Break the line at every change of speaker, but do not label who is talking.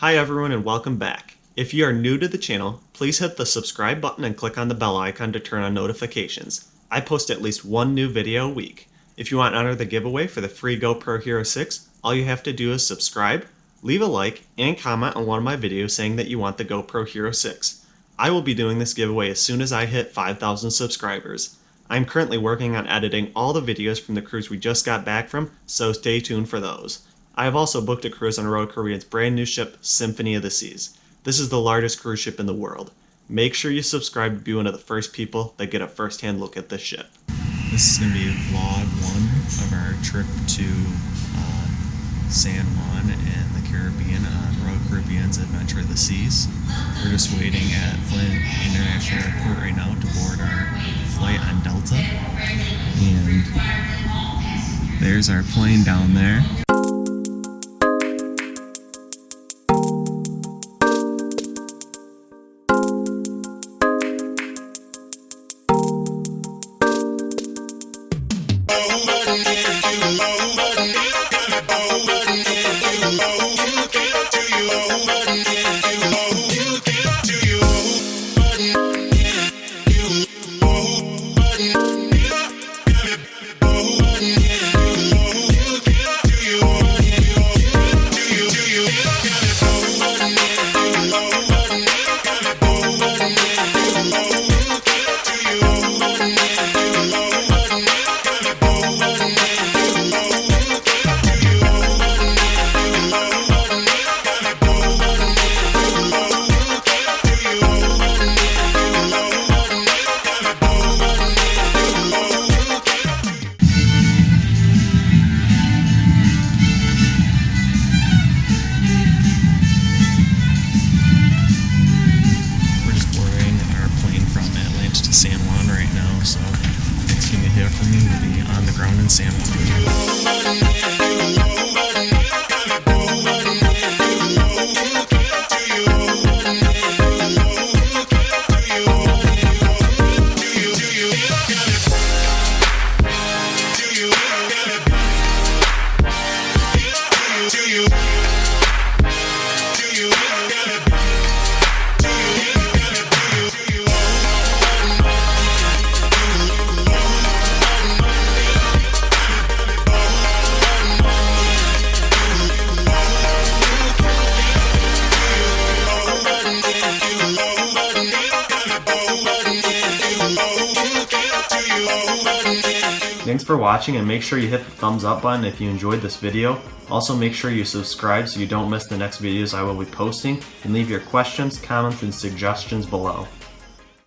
Hi everyone and welcome back. If you are new to the channel, please hit the subscribe button and click on the bell icon to turn on notifications. I post at least one new video a week. If you want to enter the giveaway for the free GoPro Hero 6, all you have to do is subscribe, leave a like, and comment on one of my videos saying that you want the GoPro Hero 6. I will be doing this giveaway as soon as I hit 5,000 subscribers. I'm currently working on editing all the videos from the cruise we just got back from, so stay tuned for those. I have also booked a cruise on Royal Caribbean's brand new ship, Symphony of the Seas. This is the largest cruise ship in the world. Make sure you subscribe to be one of the first people that get a first-hand look at this ship. This is going to be vlog 1 of our trip to San Juan and the Caribbean on Royal Caribbean's Adventure of the Seas. We're just waiting at Flint International Airport right now to board our flight on Delta. And there's our plane down there. San Juan right now, so next thing you hear from me will be on the ground in San Thanks for watching, and make sure you hit the thumbs up button if you enjoyed this video. Also make sure you subscribe so you don't miss the next videos I will be posting, and leave your questions, comments, and suggestions below.